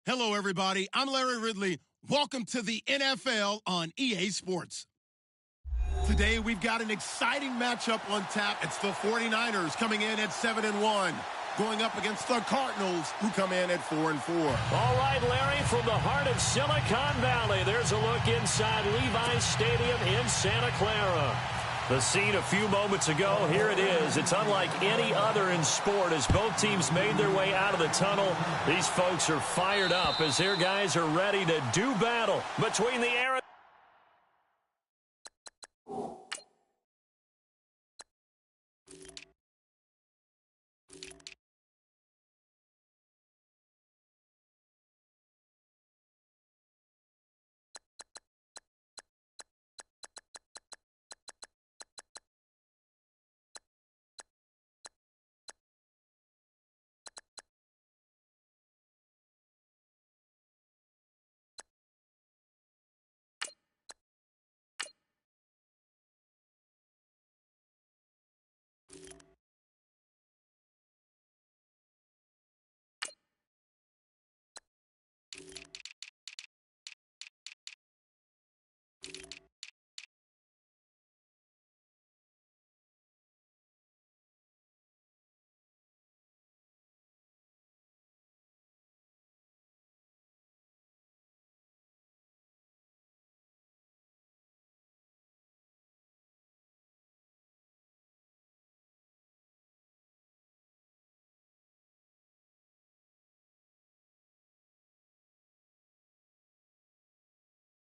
Hello, everybody. I'm Larry Ridley. Welcome to the NFL on EA Sports. Today, we've got an exciting matchup on tap. It's the 49ers coming in at 7-1, going up against the Cardinals, who come in at 4-4. All right, Larry, from the heart of Silicon Valley, there's a look inside Levi's Stadium in Santa Clara. The scene a few moments ago, here it is. It's unlike any other in sport as both teams made their way out of the tunnel. These folks are fired up as their guys are ready to do battle between the Arizona.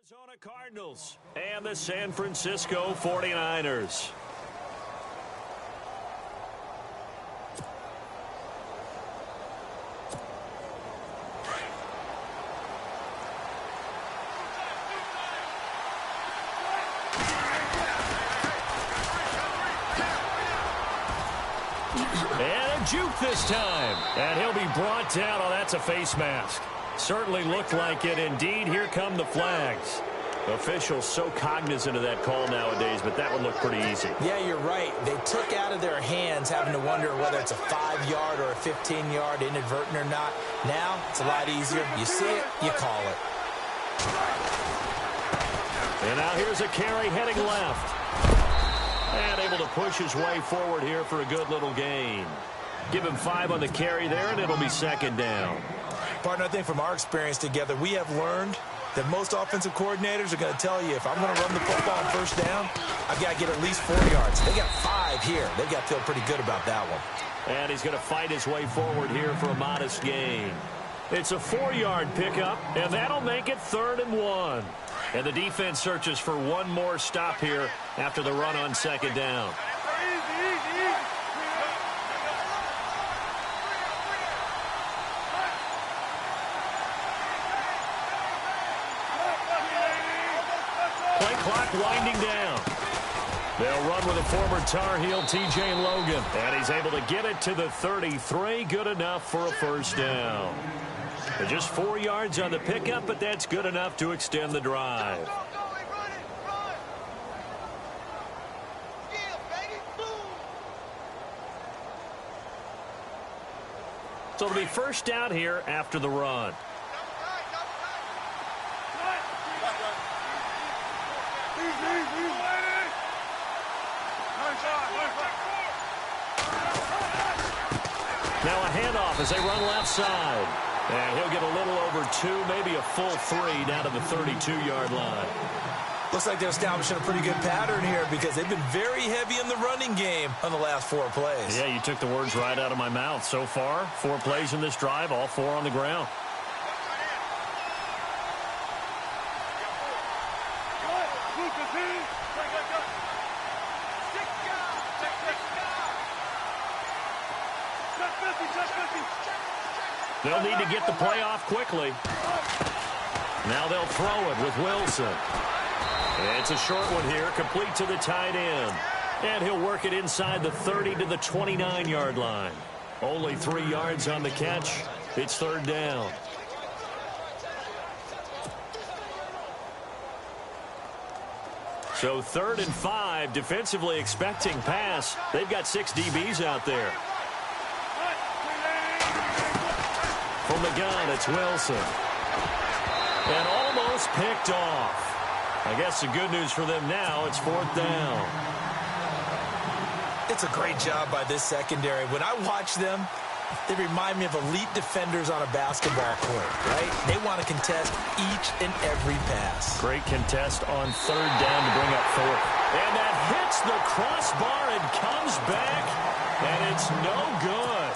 Arizona Cardinals and the San Francisco 49ers. And a juke this time. And he'll be brought down. Oh, that's a face mask. Certainly looked like it. Indeed, here come the flags. Officials so cognizant of that call nowadays, but that one looked pretty easy. Yeah, you're right. They took out of their hands having to wonder whether it's a 5-yard or a 15-yard inadvertent or not. Now, it's a lot easier. You see it, you call it. And now here's a carry heading left. And able to push his way forward here for a good little gain. Give him 5 on the carry there, and it'll be second down. Partner, I think from our experience together, we have learned that most offensive coordinators are going to tell you, if I'm going to run the football on first down, I've got to get at least 4 yards. They got 5 here. They've got to feel pretty good about that one. And he's going to fight his way forward here for a modest gain. It's a 4-yard pickup, and that'll make it 3rd and 1. And the defense searches for one more stop here after the run on second down. Play clock winding down. They'll run with a former Tar Heel, T.J. Logan. And he's able to get it to the 33. Good enough for a first down. Just 4 yards on the pickup, but that's good enough to extend the drive. So it'll be first down here after the run. Now a handoff as they run left side. And he'll get a little over 2, maybe a full 3 down to the 32-yard line. Looks like they're establishing a pretty good pattern here because they've been very heavy in the running game on the last 4 plays. Yeah, you took the words right out of my mouth. So far, 4 plays in this drive, all 4 on the ground. They'll need to get the play off quickly. Now they'll throw it with Wilson. It's a short one here, complete to the tight end. And he'll work it inside the 30 to the 29-yard line. Only 3 yards on the catch. It's 3rd down. So 3rd and 5, defensively expecting pass. They've got 6 DBs out there. From the gun, it's Wilson. And almost picked off. I guess the good news for them now, it's 4th down. It's a great job by this secondary. When I watch them, they remind me of elite defenders on a basketball court, right? They want to contest each and every pass. Great contest on 3rd down to bring up 4th. And that hits the crossbar and comes back, and it's no good.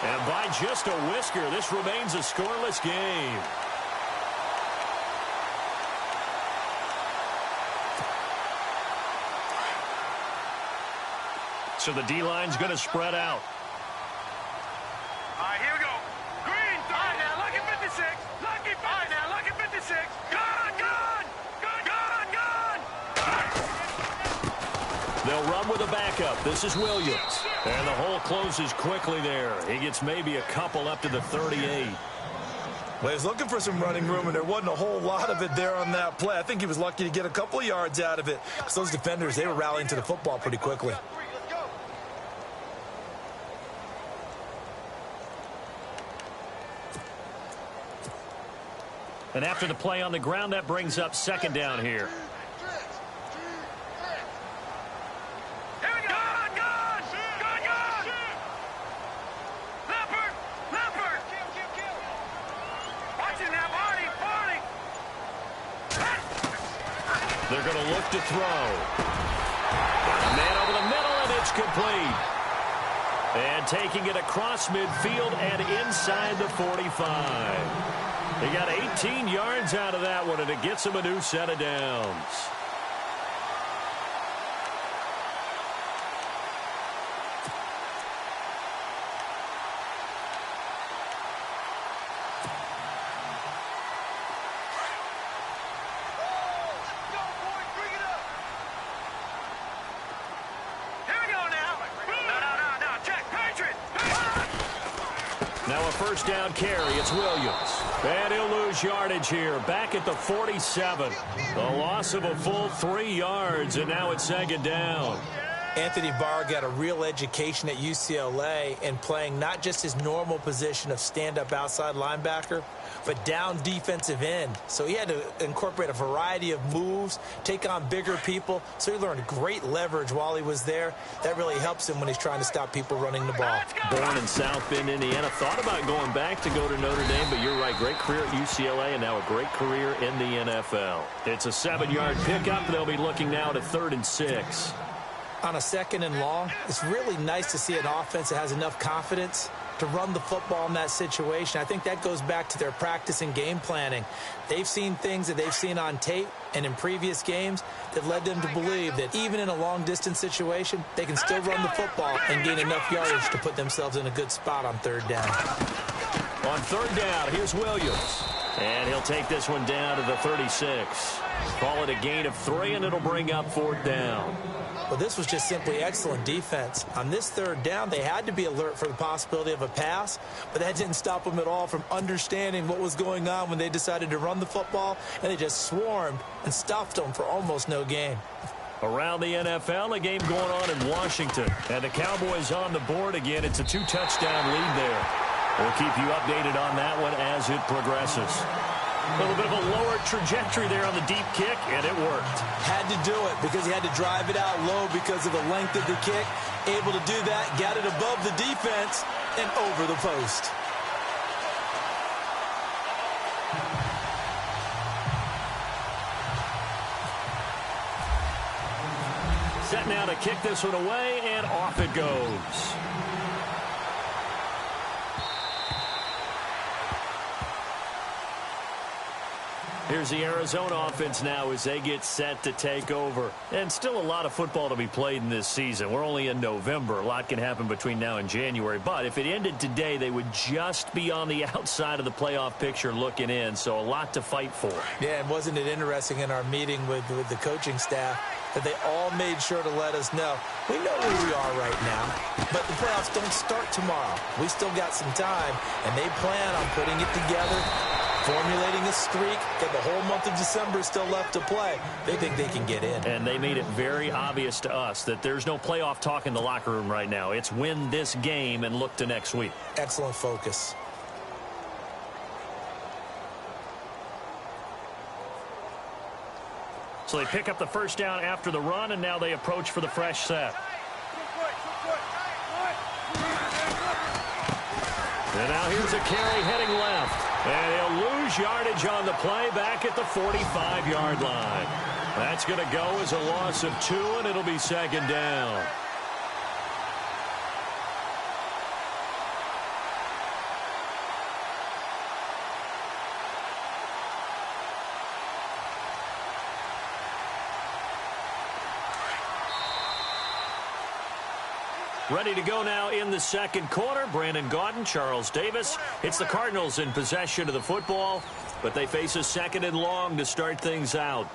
And by just a whisker, this remains a scoreless game. So the D-line's going to spread out. All right, here we go. Green, all right, now look at 56. Look at 56. All right, now look at 56. Gone, gone, gone, gone. They'll run with a backup. This is Williams. And the hole closes quickly there. He gets maybe a couple up to the 38. Well, he was looking for some running room, and there wasn't a whole lot of it there on that play. I think he was lucky to get a couple of yards out of it, because those defenders, they were rallying to the football pretty quickly. And after the play on the ground, that brings up 2nd down here. Here we go. Gone, gone, gone, gone. Leopard, leopard. Watch it now, Barney, Barney. They're going to look to throw. Man over the middle, and it's complete. And taking it across midfield and inside the 45. He got 18 yards out of that one, and it gets him a new set of downs. Here we go now. No, check, Patriot. Now a 1st down carry. It's Williams. And he'll lose yardage here. Back at the 47. A loss of a full 3 yards, and now it's 2nd down. Anthony Barr got a real education at UCLA in playing not just his normal position of stand-up outside linebacker, but down defensive end. So he had to incorporate a variety of moves, take on bigger people. So he learned great leverage while he was there. That really helps him when he's trying to stop people running the ball. Born in South Bend, Indiana. Thought about going back to go to Notre Dame, but you're right. Great career at UCLA and now a great career in the NFL. It's a 7-yard pickup. They'll be looking now to 3rd and 6. On a 2nd and long, it's really nice to see an offense that has enough confidence to run the football in that situation. I think that goes back to their practice and game planning. They've seen things that they've seen on tape and in previous games that led them to believe that even in a long-distance situation, they can still run the football and gain enough yardage to put themselves in a good spot on 3rd down. On 3rd down, here's Williams. And he'll take this one down to the 36. Call it a gain of 3, and it'll bring up 4th down. Well, this was just simply excellent defense. On this 3rd down, they had to be alert for the possibility of a pass, but that didn't stop them at all from understanding what was going on when they decided to run the football, and they just swarmed and stuffed them for almost no gain. Around the NFL, a game going on in Washington. And the Cowboys on the board again. It's a 2-touchdown lead there. We'll keep you updated on that one as it progresses. A little bit of a lower trajectory there on the deep kick, and it worked. Had to do it because he had to drive it out low because of the length of the kick. Able to do that, got it above the defense and over the post. Set now to kick this one away, and off it goes. Here's the Arizona offense now as they get set to take over. And still a lot of football to be played in this season. We're only in November. A lot can happen between now and January. But if it ended today, they would just be on the outside of the playoff picture looking in. So a lot to fight for. Yeah, and wasn't it interesting in our meeting with the coaching staff that they all made sure to let us know, we know where we are right now, but the playoffs don't start tomorrow. We still got some time, and they plan on putting it together, formulating a streak, that the whole month of December is still left to play. They think they can get in. And they made it very obvious to us that there's no playoff talk in the locker room right now. It's win this game and look to next week. Excellent focus. So they pick up the first down after the run, and now they approach for the fresh set. And now here's a carry heading left. And he'll lose yardage on the play back at the 45-yard line. That's going to go as a loss of 2, and it'll be second down. Ready to go now in the second quarter. Brandon Gaudin, Charles Davis. It's the Cardinals in possession of the football, but they face a second and long to start things out.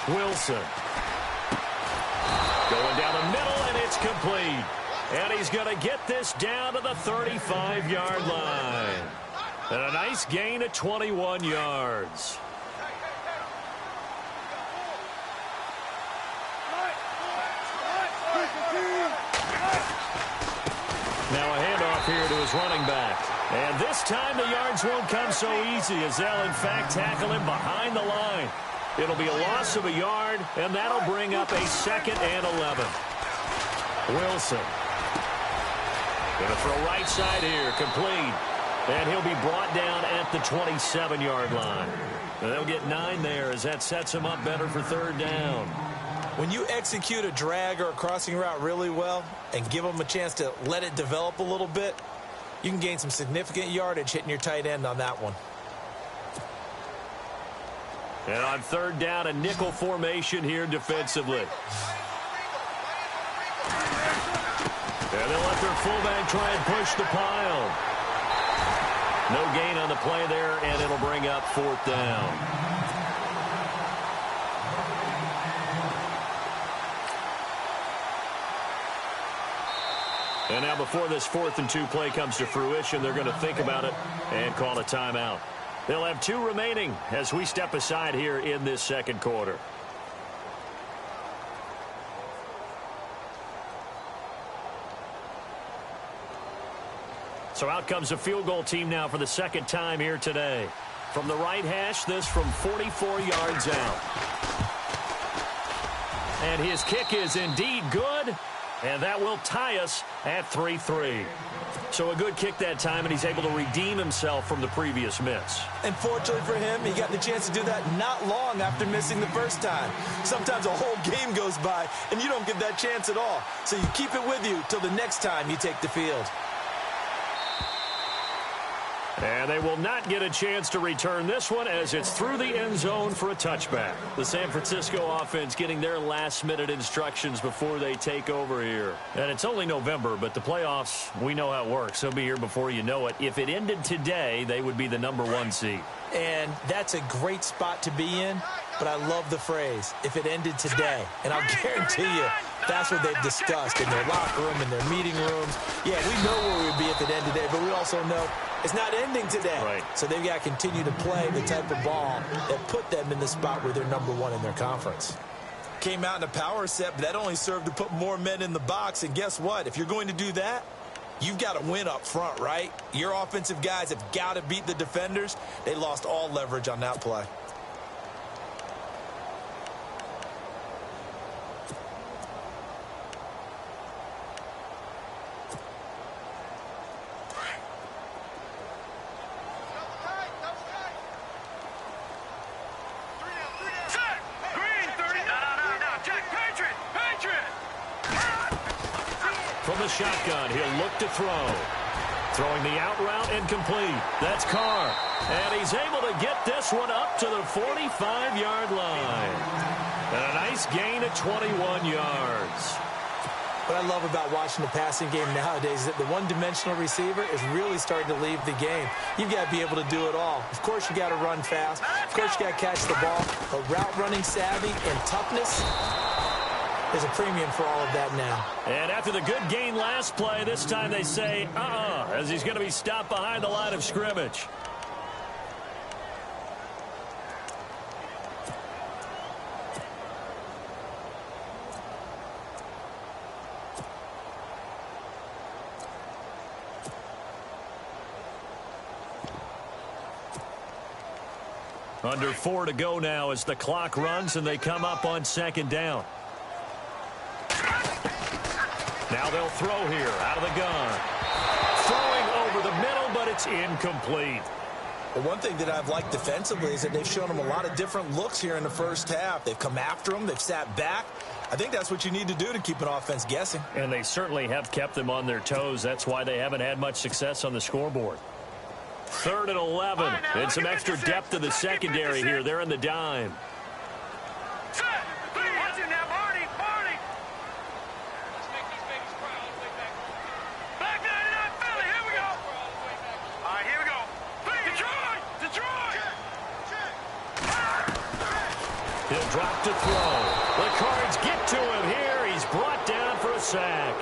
Wilson. Going down the middle, and it's complete. And he's going to get this down to the 35-yard line. And a nice gain of 21 yards. Now a handoff here to his running back. And this time the yards won't come so easy as they'll, in fact, tackle him behind the line. It'll be a loss of a yard, and that'll bring up a 2nd and 11. Wilson. Going to throw right side here, complete. And he'll be brought down at the 27-yard line. And they'll get 9 there as that sets him up better for third down. When you execute a drag or a crossing route really well and give them a chance to let it develop a little bit, you can gain some significant yardage hitting your tight end on that one. And on third down, a nickel formation here defensively. And they'll let their fullback try and push the pile. No gain on the play there, and it'll bring up 4th down. And now before this 4th and 2 play comes to fruition, they're going to think about it and call a timeout. They'll have 2 remaining as we step aside here in this second quarter. So out comes a field goal team now for the second time here today. From the right hash, this from 44 yards out. And his kick is indeed good, and that will tie us at 3-3. So a good kick that time, and he's able to redeem himself from the previous miss. And fortunately for him, he got the chance to do that not long after missing the first time. Sometimes a whole game goes by, and you don't get that chance at all. So you keep it with you till the next time you take the field. And they will not get a chance to return this one as it's through the end zone for a touchback. The San Francisco offense getting their last-minute instructions before they take over here. And it's only November, but the playoffs, we know how it works. They'll be here before you know it. If it ended today, they would be the #1 seed. And that's a great spot to be in, but I love the phrase, if it ended today. And I'll guarantee you, that's what they've discussed in their locker room, in their meeting rooms. Yeah, we know where we would be if it ended today, but we also know it's not ending today. Right. So they've got to continue to play the type of ball that put them in the spot where they're #1 in their conference. Came out in a power set, but that only served to put more men in the box. And guess what? If you're going to do that, you've got to win up front, right? Your offensive guys have got to beat the defenders. They lost all leverage on that play. From from the shotgun. He'll look to throw. Throwing the out route incomplete. That's Carr. And he's able to get this one up to the 45-yard line. And a nice gain of 21 yards. What I love about watching the passing game nowadays is that the one-dimensional receiver is really starting to leave the game. You've got to be able to do it all. Of course, you got to run fast. Of course, you got to catch the ball. But route running savvy and toughness is a premium for all of that now. And after the good gain last play, this time they say, as he's going to be stopped behind the line of scrimmage. Under 4 to go now as the clock runs and they come up on second down. Now they'll throw here out of the gun. Throwing over the middle, but it's incomplete. Well, one thing that I've liked defensively is that they've shown them a lot of different looks here in the first half. They've come after them. They've sat back. I think that's what you need to do to keep an offense guessing. And they certainly have kept them on their toes. That's why they haven't had much success on the scoreboard. 3rd and 11. And some extra depth to the secondary here. They're in the dime. He'll drop to throw. The Cards get to him here. He's brought down for a sack.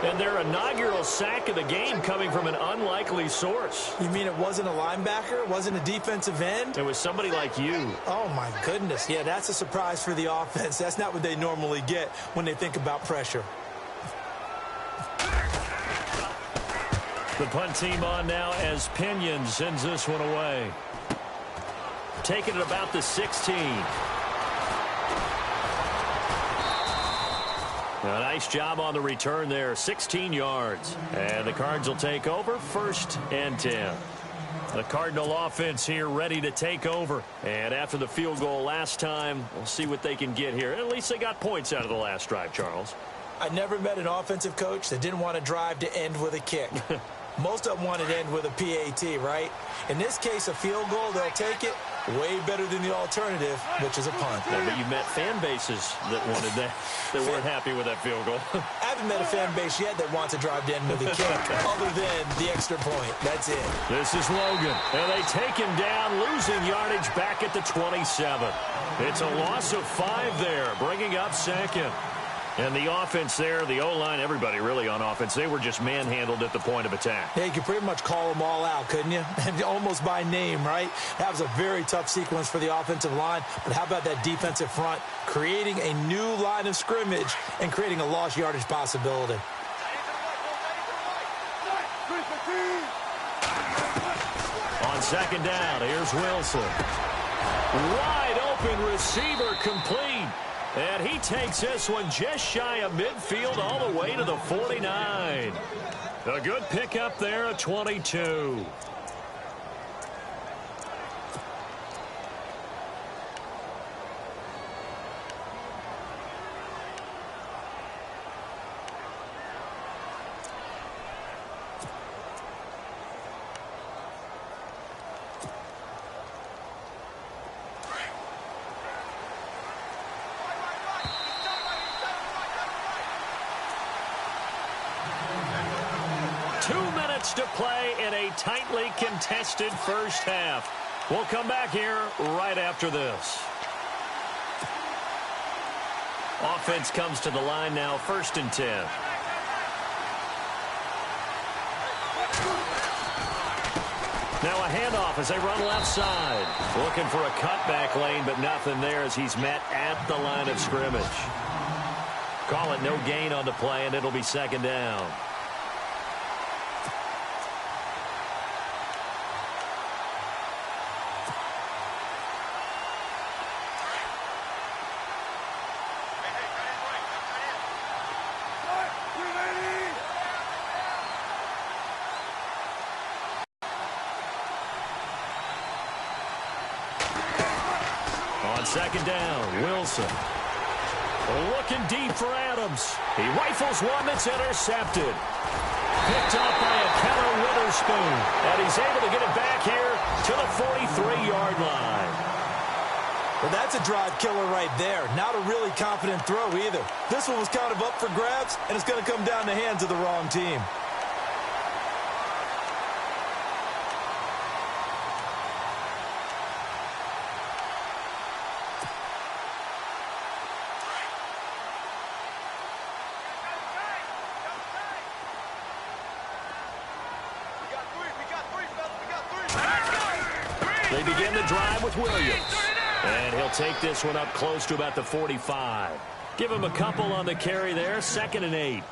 And their inaugural sack of the game coming from an unlikely source. You mean it wasn't a linebacker? It wasn't a defensive end? It was somebody like you. Oh, my goodness. Yeah, that's a surprise for the offense. That's not what they normally get when they think about pressure. The punt team on now as Pinion sends this one away. Taking it about the 16. A nice job on the return there, 16 yards. And the Cards will take over 1st and 10. The Cardinal offense here ready to take over. And after the field goal last time, we'll see what they can get here. At least they got points out of the last drive, Charles. I never met an offensive coach that didn't want to drive to end with a kick. Most of them want to end with a PAT, right? In this case, a field goal, they'll take it. Way better than the alternative, which is a punt. Yeah, but you met fan bases that wanted that, that weren't happy with that field goal. I haven't met a fan base yet that wants to drive to end with a kick, other than the extra point. That's it. This is Logan, and they take him down, losing yardage back at the 27. It's a loss of 5 there, bringing up 2nd. And the offense there, the O-line, everybody really on offense, they were just manhandled at the point of attack. Yeah, you could pretty much call them all out, couldn't you? Almost by name, right? That was a very tough sequence for the offensive line. But how about that defensive front creating a new line of scrimmage and creating a lost yardage possibility? On second down, here's Wilson. Wide open receiver complete. And he takes this one just shy of midfield all the way to the 49. A good pickup there at 22. To play in a tightly contested first half. We'll come back here right after this. Offense comes to the line now, 1st and 10. Now a handoff as they run left side. Looking for a cutback lane, but nothing there as he's met at the line of scrimmage. Call it no gain on the play, and it'll be 2nd down. On 2nd down, Wilson. Looking deep for Adams. He rifles one that's intercepted. Picked up by a Keller Witherspoon. And he's able to get it back here to the 43-yard line. Well, that's a drive killer right there. Not a really confident throw either. This one was kind of up for grabs, and it's going to come down the hands of the wrong team. They begin the drive with Williams. And he'll take this one up close to about the 45. Give him a couple on the carry there, 2nd and 8.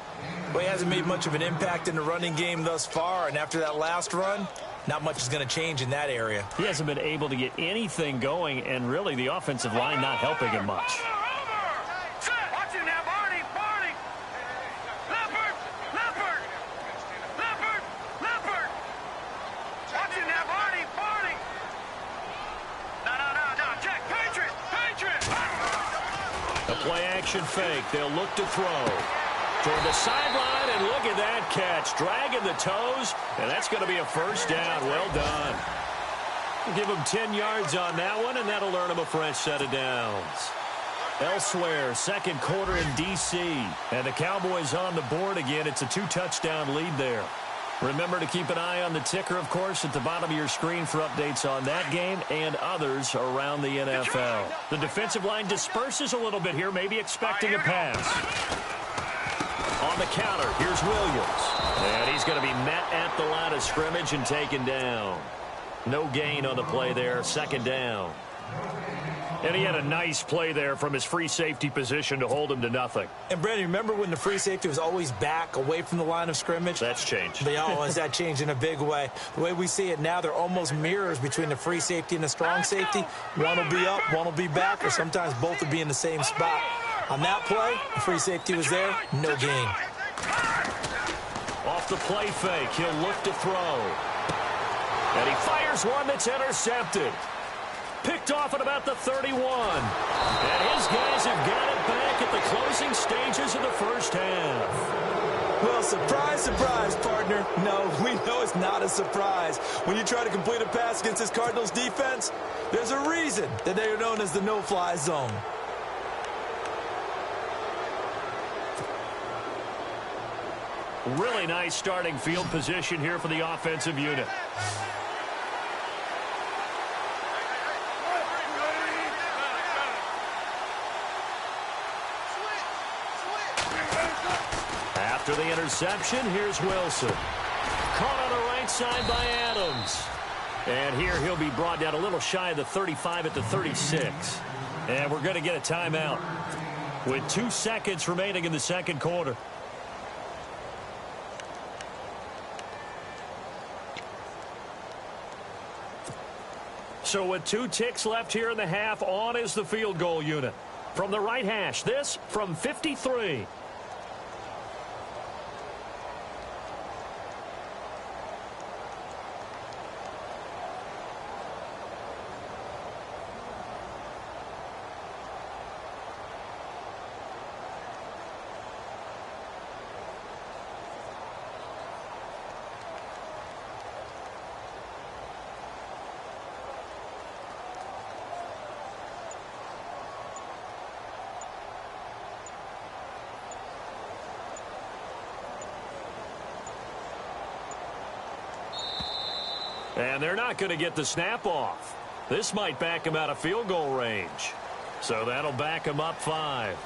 Well, he hasn't made much of an impact in the running game thus far, and after that last run, not much is going to change in that area. He hasn't been able to get anything going, and really the offensive line not helping him much. Play-action fake. They'll look to throw. Toward the sideline, and look at that catch. Dragging the toes, and that's going to be a first down. Well done. We'll give him 10 yards on that one, and that'll earn him a fresh set of downs. Elsewhere, 2nd quarter in D.C., and the Cowboys on the board again. It's a 2-touchdown lead there. Remember to keep an eye on the ticker, of course, at the bottom of your screen for updates on that game and others around the NFL. The defensive line disperses a little bit here, maybe expecting a pass. On the counter, here's Williams. And he's going to be met at the line of scrimmage and taken down. No gain on the play there, 2nd down. And he had a nice play there from his free safety position to hold him to nothing. And, Brandon, remember when the free safety was always back away from the line of scrimmage? That's changed. That changed in a big way. The way we see it now, they're almost mirrors between the free safety and the strong safety. One will be up, one will be back, or sometimes both will be in the same spot. On that play, the free safety was there, no gain. Off the play fake, he'll look to throw. And he fires one that's intercepted. Picked off at about the 31. And his guys have got it back at the closing stages of the first half. Well, surprise, surprise, partner. No, we know it's not a surprise. When you try to complete a pass against this Cardinals defense, there's a reason that they are known as the no-fly zone. Really nice starting field position here for the offensive unit. After the interception, here's Wilson. Caught on the right side by Adams. And here he'll be brought down a little shy of the 35 at the 36. And we're going to get a timeout with 2 seconds remaining in the 2nd quarter. So with 2 ticks left here in the half, on is the field goal unit. From the right hash, this from 53. And they're not going to get the snap off. This might back him out of field goal range. So that'll back him up 5.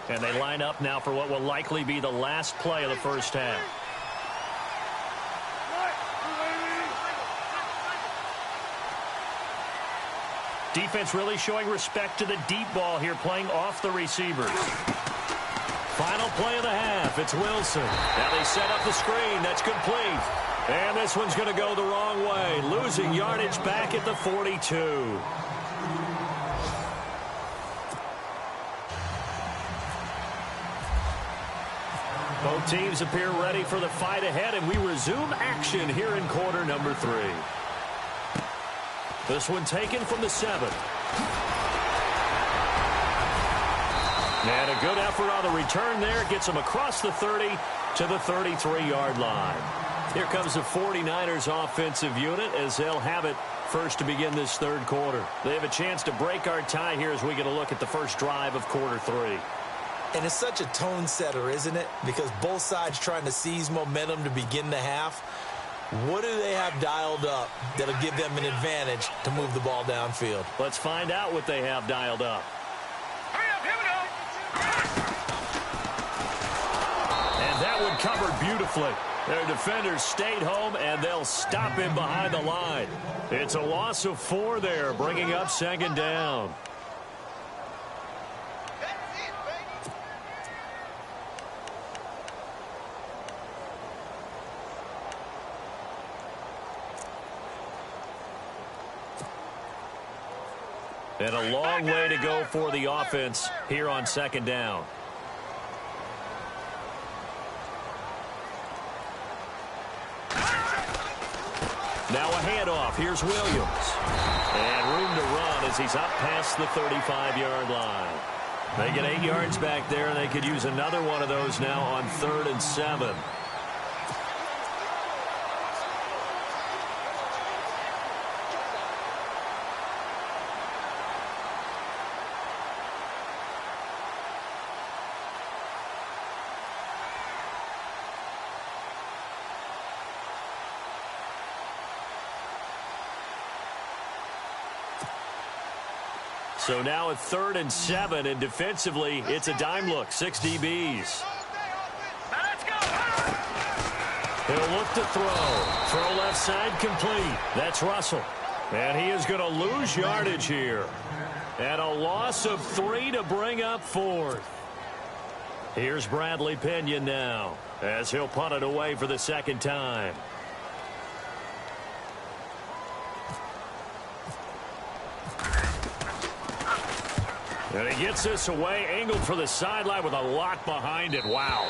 And they line up now for what will likely be the last play of the first half. Defense really showing respect to the deep ball here, playing off the receivers. Final play of the half. It's Wilson. Now they set up the screen. That's complete. And this one's going to go the wrong way. Losing yardage back at the 42. Both teams appear ready for the fight ahead, and we resume action here in quarter number 3. This one taken from the 7. And a good effort on the return there. Gets him across the 30 to the 33-yard line. Here comes the 49ers offensive unit as they'll have it first to begin this third quarter. They have a chance to break our tie here as we get a look at the first drive of quarter 3. And it's such a tone setter, isn't it? Because both sides trying to seize momentum to begin the half. What do they have dialed up that'll give them an advantage to move the ball downfield? Let's find out what they have dialed up. Hurry up, here we go. And that one covered beautifully. Their defenders stayed home, and they'll stop him behind the line. It's a loss of 4 there, bringing up second down. And a long way to go for the offense here on second down. Now a handoff. Here's Williams. And room to run as he's up past the 35-yard line. They get 8 yards back there, and they could use another one of those now on 3rd and 7. So now at 3rd and 7, and defensively, it's a dime look, 6 DBs. Now let's go. He'll look to throw. Throw left side complete. That's Russell. And he is going to lose yardage here. And a loss of 3 to bring up 4th. Here's Bradley Pinion now as he'll punt it away for the second time. And he gets this away, angled for the sideline with a lot behind it. Wow.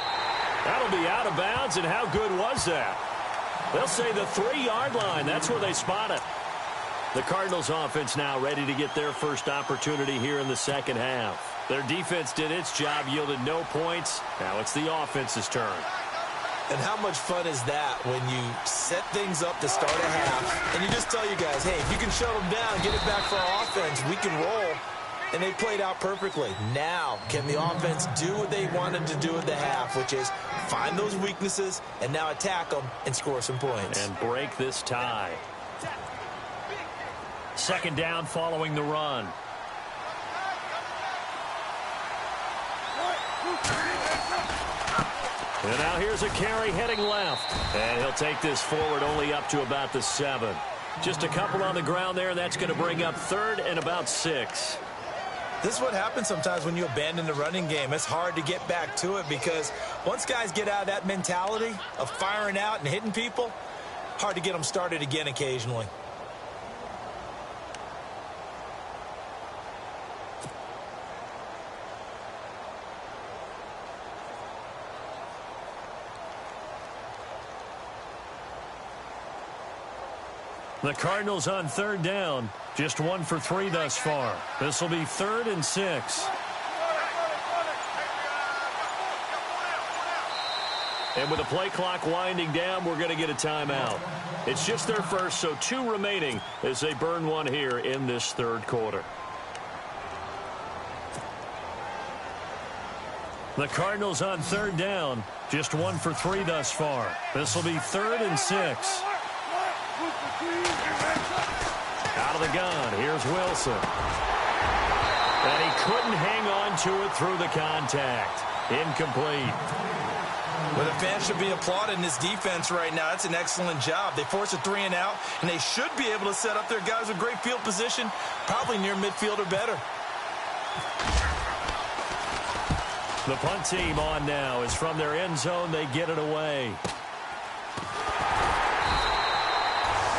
That'll be out of bounds, and how good was that? They'll say the 3-yard line. That's where they spot it. The Cardinals offense now ready to get their first opportunity here in the second half. Their defense did its job, yielded no points. Now it's the offense's turn. And how much fun is that when you set things up to start a half, and you just tell you guys, hey, if you can shut them down, get it back for our offense, we can roll. And they played out perfectly. Now, can the offense do what they wanted to do at the half, which is find those weaknesses and now attack them and score some points. And break this tie. Second down following the run. And now here's a carry heading left. And he'll take this forward only up to about the 7. Just a couple on the ground there, and that's going to bring up 3rd and about 6. This is what happens sometimes when you abandon the running game. It's hard to get back to it because once guys get out of that mentality of firing out and hitting people, hard to get them started again occasionally. The Cardinals on 3rd down. Just 1 for 3 thus far. This will be 3rd and 6. And with the play clock winding down, we're going to get a timeout. It's just their first, so 2 remaining as they burn one here in this third quarter. The Cardinals on 3rd down. Just 1 for 3 thus far. This will be 3rd and 6. Out of the gun, here's Wilson. And he couldn't hang on to it through the contact. Incomplete. Well, the fans should be applauding this defense right now. That's an excellent job. They force a 3-and-out, and they should be able to set up their guys with great field position, probably near midfield or better. The punt team on now is from their end zone. They get it away.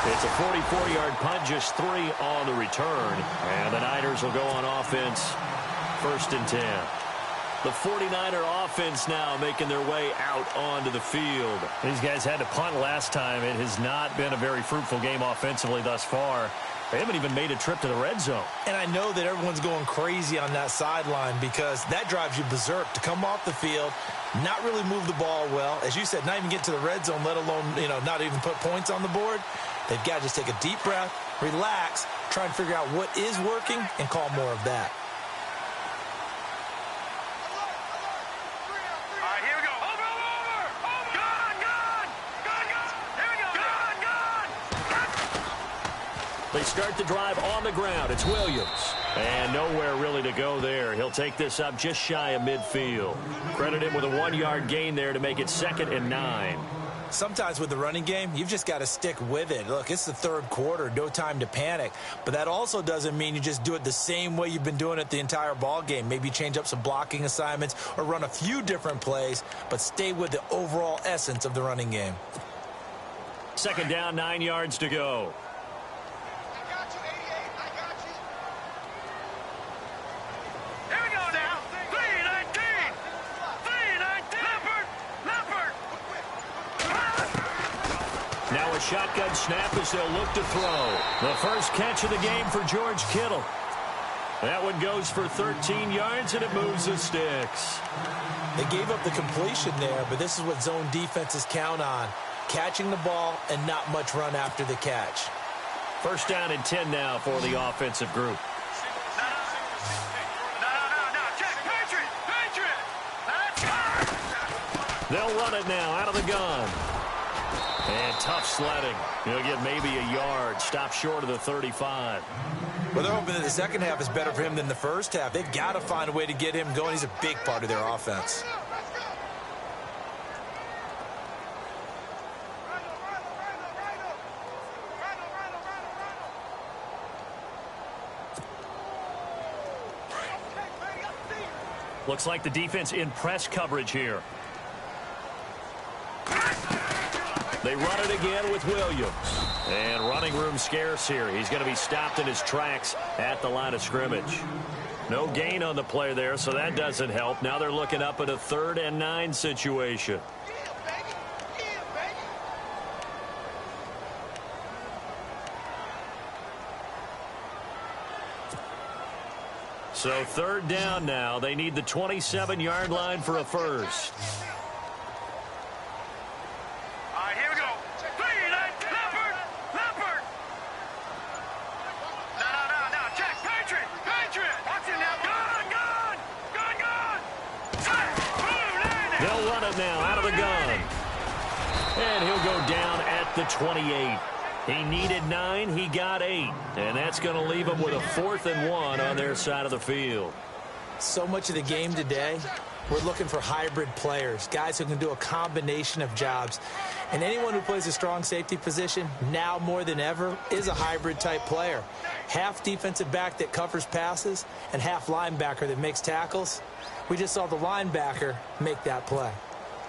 It's a 44-yard punt, just 3 on the return. And the Niners will go on offense, 1st and 10. The 49er offense now making their way out onto the field. These guys had to punt last time. It has not been a very fruitful game offensively thus far. They haven't even made a trip to the red zone. And I know that everyone's going crazy on that sideline because that drives you berserk to come off the field, not really move the ball well. As you said, not even get to the red zone, let alone, not even put points on the board. They've got to just take a deep breath, relax, try and figure out what is working, and call more of that. They start the drive on the ground. It's Williams. And nowhere really to go there. He'll take this up just shy of midfield. Credit him with a 1-yard gain there to make it 2nd and 9. Sometimes with the running game, you've just got to stick with it. Look, it's the third quarter, no time to panic. But that also doesn't mean you just do it the same way you've been doing it the entire ball game. Maybe change up some blocking assignments or run a few different plays, but stay with the overall essence of the running game. 2nd down, 9 yards to go. Now a shotgun snap as they'll look to throw. The first catch of the game for George Kittle. That one goes for 13 yards, and it moves the sticks. They gave up the completion there, but this is what zone defenses count on. Catching the ball and not much run after the catch. 1st down and 10 now for the offensive group. They'll run it now out of the gun. And tough sledding. He'll get maybe a yard. Stop short of the 35. Well, they're hoping that the second half is better for him than the first half. They've got to find a way to get him going. He's a big part of their offense. Looks like the defense in press coverage here. They run it again with Williams. And running room scarce here. He's going to be stopped in his tracks at the line of scrimmage. No gain on the play there, so that doesn't help. Now they're looking up at a 3rd and 9 situation. So 3rd down now. They need the 27-yard line for a first. They'll run it now out of the gun. And he'll go down at the 28. He needed 9. He got 8. And that's going to leave him with a 4th and 1 on their side of the field. So much of the game today, we're looking for hybrid players, guys who can do a combination of jobs. And anyone who plays a strong safety position, now more than ever, is a hybrid-type player. Half defensive back that covers passes and half linebacker that makes tackles. We just saw the linebacker make that play.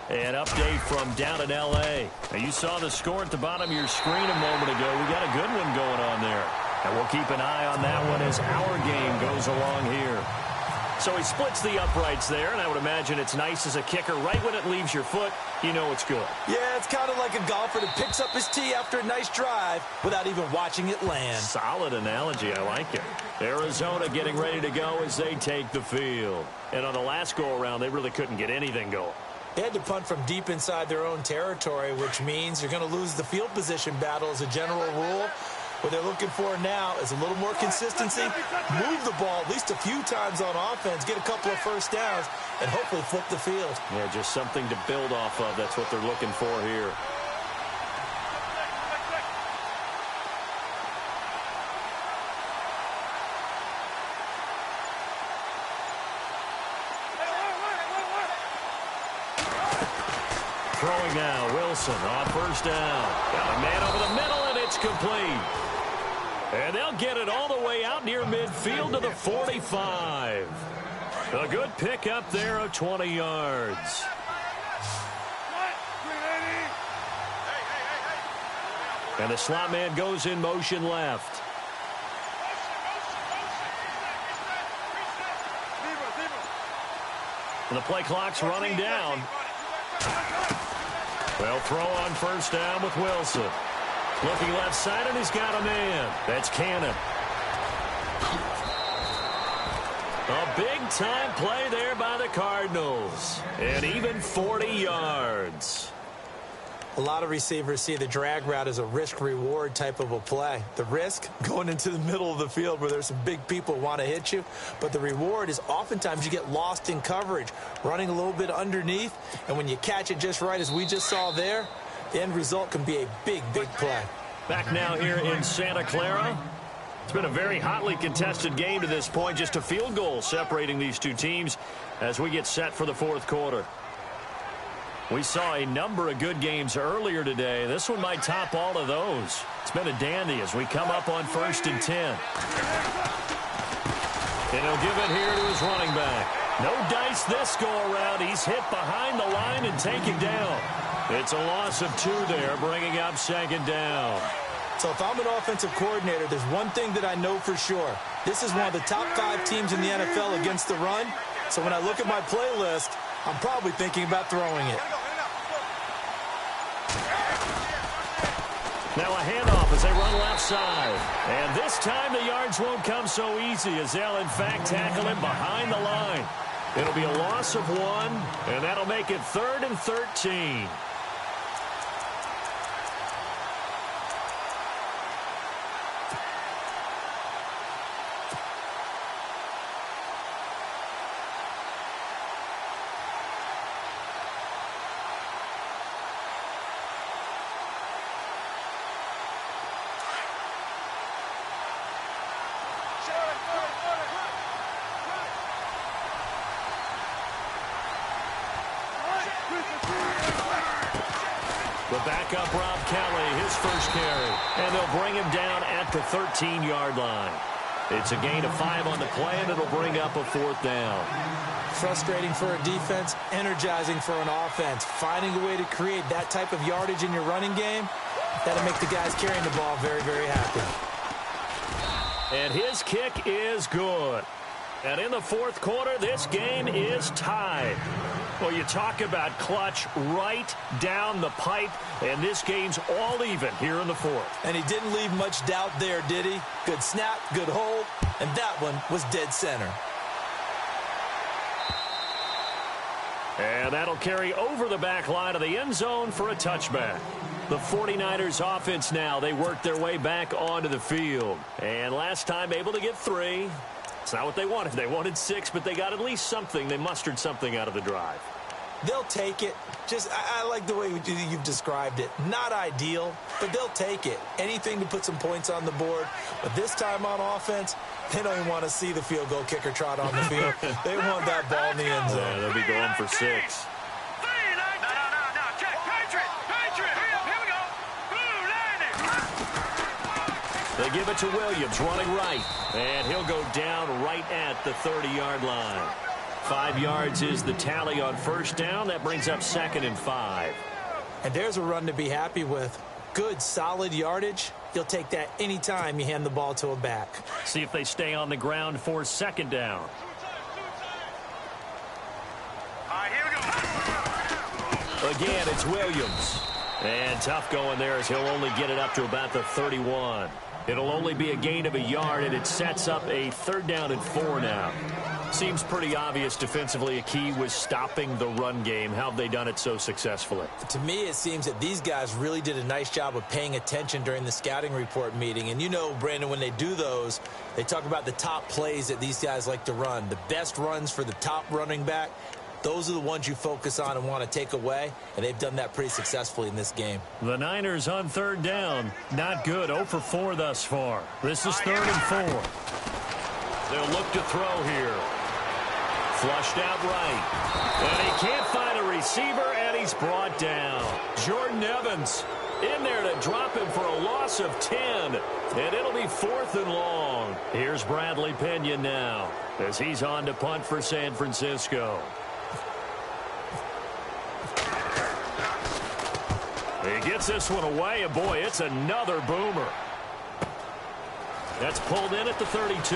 An update from down in L.A. Now, you saw the score at the bottom of your screen a moment ago. We got a good one going on there. And we'll keep an eye on that one as our game goes along here. So he splits the uprights there, and I would imagine it's nice as a kicker. Right when it leaves your foot, you know it's good. Yeah, it's kind of like a golfer that picks up his tee after a nice drive without even watching it land. Solid analogy. I like it. Arizona getting ready to go as they take the field. And on the last go-around, they really couldn't get anything going. They had to punt from deep inside their own territory, which means you're going to lose the field position battle as a general rule. What they're looking for now is a little more consistency, move the ball at least a few times on offense, get a couple of first downs, and hopefully flip the field. Yeah, just something to build off of. That's what they're looking for here. Throwing now, Wilson on 1st down. Got a man over the middle, and it's complete. And they'll get it all the way out near midfield to the 45. A good pick up there of 20 yards. And the slot man goes in motion left. The play clock's running down. They'll throw on first down with Wilson. Looking left side, and he's got a man. That's Cannon. A big-time play there by the Cardinals. And even 40 yards. A lot of receivers see the drag route as a risk-reward type of a play. The risk, going into the middle of the field where there's some big people who want to hit you. But the reward is oftentimes you get lost in coverage, running a little bit underneath. And when you catch it just right, as we just saw there, the end result can be a big, big play. Back now here in Santa Clara. It's been a very hotly contested game to this point. Just a field goal separating these two teams as we get set for the fourth quarter. We saw a number of good games earlier today. This one might top all of those. It's been a dandy as we come up on 1st and 10. And he'll give it here to his running back. No dice this go-around. He's hit behind the line and taken down. It's a loss of 2 there, bringing up 2nd down. So if I'm an offensive coordinator, there's one thing that I know for sure. This is one of the top 5 teams in the NFL against the run. So when I look at my playlist, I'm probably thinking about throwing it. Now a handoff as they run left side. And this time the yards won't come so easy as they'll, in fact, tackle him behind the line. It'll be a loss of 1, and that'll make it 3rd and 13. The backup, Rob Kelly, his first carry. And they'll bring him down at the 13-yard line. It's a gain of 5 on the play, and it'll bring up a 4th down. Frustrating for a defense, energizing for an offense. Finding a way to create that type of yardage in your running game, that'll make the guys carrying the ball very, very happy. And his kick is good. And in the fourth quarter, this game is tied. Well, you talk about clutch right down the pipe, and this game's all even here in the fourth. And he didn't leave much doubt there, did he? Good snap, good hold, and that one was dead center. And that'll carry over the back line of the end zone for a touchback. The 49ers offense now, they worked their way back onto the field. And last time able to get 3. It's not what they wanted. They wanted 6, but they got at least something. They mustered something out of the drive. They'll take it. I like the way you've described it. Not ideal, but they'll take it. Anything to put some points on the board. But this time on offense, they don't even want to see the field goal kicker trot on the field. They want that ball in the end zone. Yeah, they'll be going for 6. No, check. Patriot. Here we go. They give it to Williams, running right. And he'll go down right at the 30-yard line. 5 yards is the tally on first down. That brings up 2nd and 5. And there's a run to be happy with. Good, solid yardage. You'll take that anytime you hand the ball to a back. See if they stay on the ground for 2nd down. Here we go. Again, it's Williams. And tough going there as he'll only get it up to about the 31. It'll only be a gain of a yard, and it sets up a 3rd down and 4 now. Seems pretty obvious defensively a key was stopping the run game. How have they done it so successfully? To me, it seems that these guys really did a nice job of paying attention during the scouting report meeting. And you know, Brandon, when they do those, they talk about the top plays that these guys like to run. The best runs for the top running back. Those are the ones you focus on and want to take away, and they've done that pretty successfully in this game. The Niners on 3rd down. Not good. 0 for 4 thus far. This is 3rd and 4. They'll look to throw here. Flushed out right. And he can't find a receiver, and he's brought down. Jordan Evans in there to drop him for a loss of 10. And it'll be 4th and long. Here's Bradley Pinion now as he's on to punt for San Francisco. He gets this one away, and boy, it's another boomer. That's pulled in at the 32.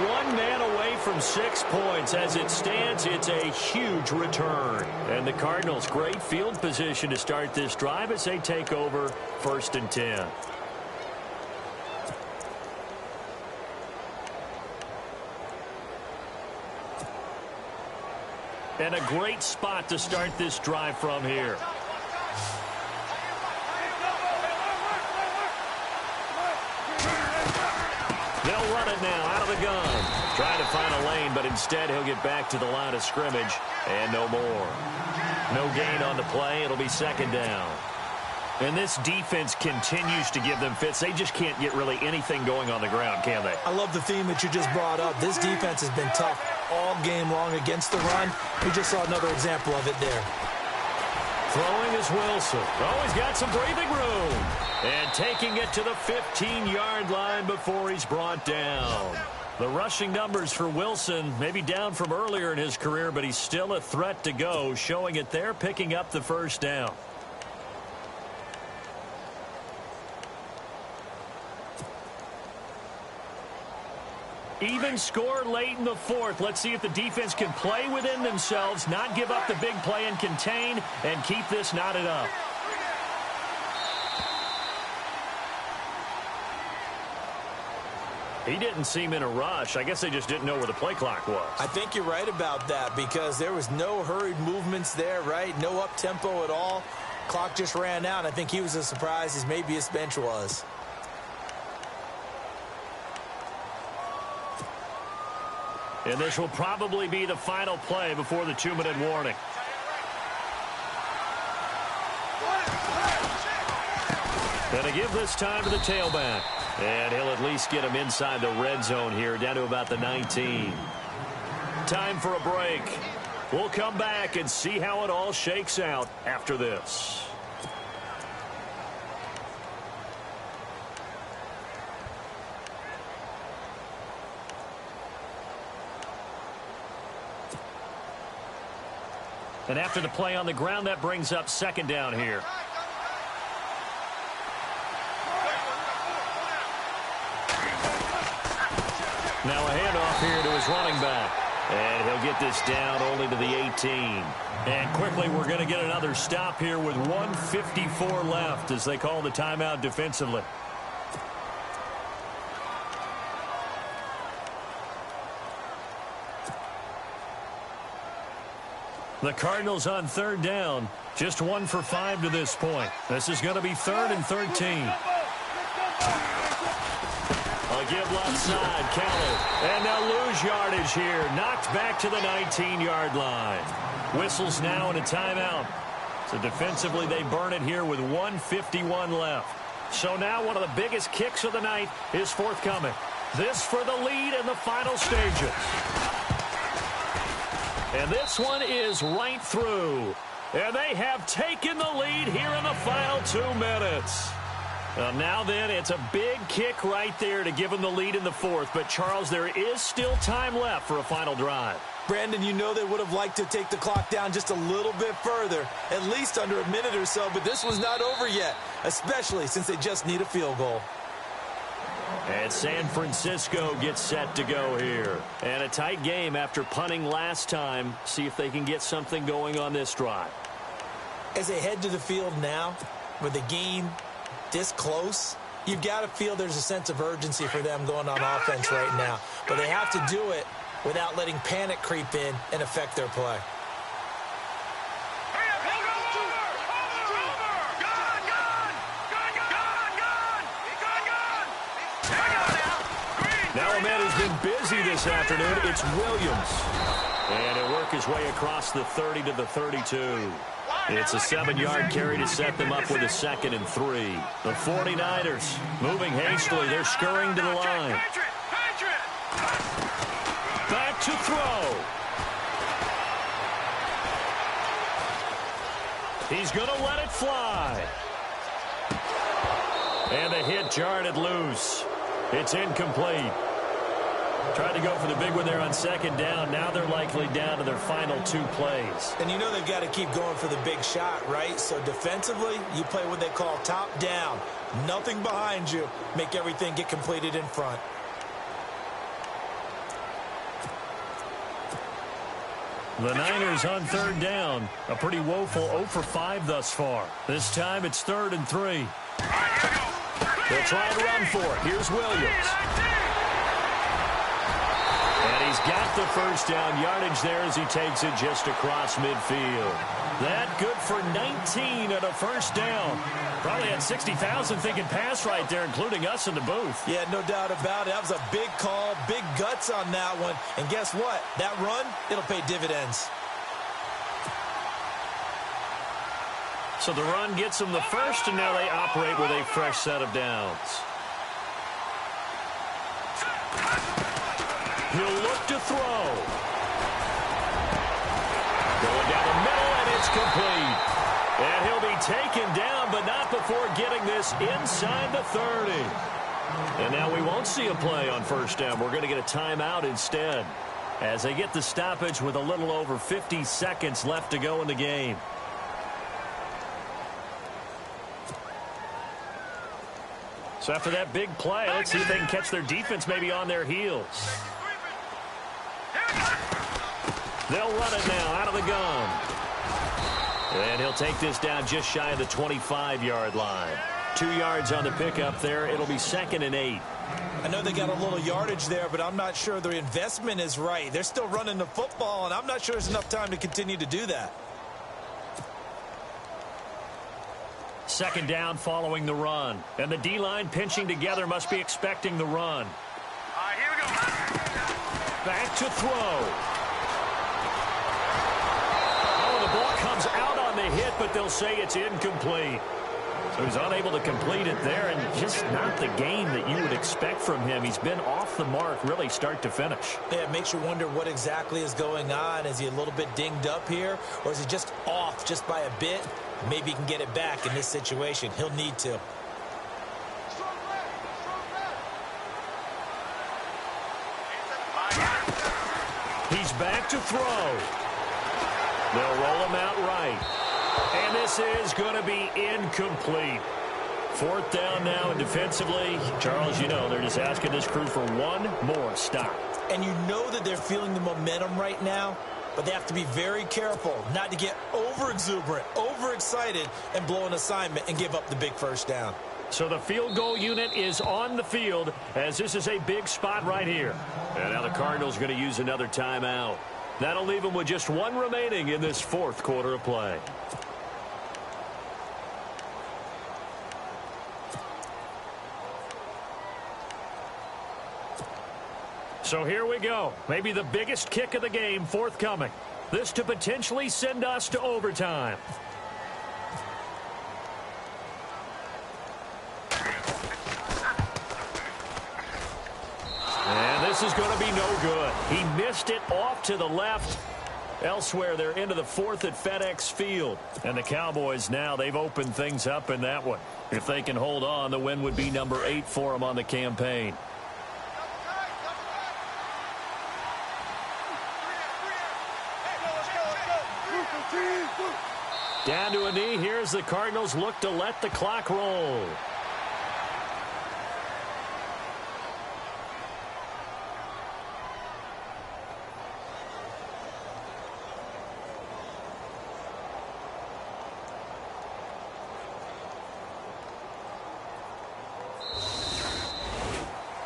one man away from 6 points. As it stands, it's a huge return. And the Cardinals, great field position to start this drive as they take over 1st and 10. And a great spot to start this drive from here. They'll run it now out of the gun. Trying to find a lane, but instead he'll get back to the line of scrimmage. And no more. No gain on the play. It'll be 2nd down. And this defense continues to give them fits. They just can't get really anything going on the ground, can they? I love the theme that you just brought up. This defense has been tough all game long against the run. We just saw another example of it there. Throwing is Wilson. Oh, he's got some breathing room. And taking it to the 15-yard line before he's brought down. The rushing numbers for Wilson maybe down from earlier in his career, but he's still a threat to go, showing it there, picking up the 1st down. Even score late in the 4th. Let's see if the defense can play within themselves, not give up the big play and contain, and keep this knotted up. He didn't seem in a rush. I guess they just didn't know where the play clock was. I think you're right about that because there was no hurried movements there, right? No up-tempo at all. Clock just ran out. I think he was as surprised as maybe his bench was. And this will probably be the final play before the 2-minute warning. Gonna give this time to the tailback. And he'll at least get him inside the red zone here, down to about the 19. Time for a break. We'll come back and see how it all shakes out after this. And after the play on the ground, that brings up 2nd down here. Now a handoff here to his running back. And he'll get this down only to the 18. And quickly we're going to get another stop here with 1:54 left as they call the timeout defensively. The Cardinals on 3rd down. Just 1 for 5 to this point. This is going to be 3rd and 13. A give left side, Kelly. And they'll lose yardage here. Knocked back to the 19-yard line. Whistles now in a timeout. So defensively they burn it here with 1:51 left. So now one of the biggest kicks of the night is forthcoming. This for the lead in the final stages. And this one is right through. And they have taken the lead here in the final 2 minutes. Now then, it's a big kick right there to give them the lead in the 4th. But, Charles, there is still time left for a final drive. Brandon, you know they would have liked to take the clock down just a little bit further, at least under a minute or so. But this was not over yet, especially since they just need a field goal. And San Francisco gets set to go here. And a tight game after punting last time. See if they can get something going on this drive. As they head to the field now, with the game this close, you've got to feel there's a sense of urgency for them going on offense right now. But they have to do it without letting panic creep in and affect their play. Now a man who's been busy this afternoon, it's Williams. And he'll work his way across the 30 to the 32. It's a 7-yard carry to set them up with a 2nd and 3. The 49ers moving hastily. They're scurrying to the line. Back to throw. He's going to let it fly. And the hit jarred it loose. It's incomplete. Tried to go for the big one there on 2nd down. Now they're likely down to their final 2 plays. And you know they've got to keep going for the big shot, right? So defensively, you play what they call top down. Nothing behind you. Make everything get completed in front. The Niners on third down. A pretty woeful 0 for 5 thus far. This time it's 3rd and 3. They'll try and run for it. Here's Williams. And he's got the first down yardage there as he takes it just across midfield. That good for 19 and a first down. Probably had 60,000 thinking pass right there, including us in the booth. Yeah, no doubt about it. That was a big call, big guts on that one. And guess what? That run, it'll pay dividends. So the run gets them the first, and now they operate with a fresh set of downs. He'll look to throw. Going down the middle, and it's complete. And he'll be taken down, but not before getting this inside the 30. And now we won't see a play on first down. We're going to get a timeout instead as they get the stoppage with a little over 50 seconds left to go in the game. So after that big play, let's see if they can catch their defense maybe on their heels. They'll run it now out of the gun. And he'll take this down just shy of the 25-yard line. 2 yards on the pickup there. It'll be 2nd and 8. I know they got a little yardage there, but I'm not sure their investment is right. They're still running the football, and I'm not sure there's enough time to continue to do that. 2nd down following the run. And the D-line pinching together must be expecting the run. Here we go. Back to throw. Oh, the ball comes out on the hit, but they'll say it's incomplete. So he's unable to complete it there, and just not the game that you would expect from him. He's been off the mark really start to finish. Yeah, it makes you wonder what exactly is going on. Is he a little bit dinged up here, or is he just off just by a bit? Maybe he can get it back in this situation. He'll need to. He's back to throw. They'll roll him out right. And this is going to be incomplete. 4th down now, and defensively, Charles, you know, they're just asking this crew for one more stop. And you know that they're feeling the momentum right now, but they have to be very careful not to get over-exuberant, over-excited, and blow an assignment and give up the big first down. So the field goal unit is on the field as this is a big spot right here. And now the Cardinals are going to use another timeout. That'll leave them with just 1 remaining in this 4th quarter of play. So here we go. Maybe the biggest kick of the game forthcoming. This to potentially send us to overtime. And this is going to be no good. He missed it off to the left. Elsewhere, they're into the 4th at FedEx Field. And the Cowboys now, they've opened things up in that one. If they can hold on, the win would be number 8 for them on the campaign. Down to a knee. Here's the Cardinals look to let the clock roll.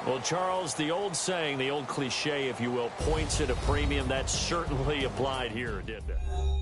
Well, Charles, the old saying, the old cliche, if you will, points at a premium, that certainly applied here, didn't it?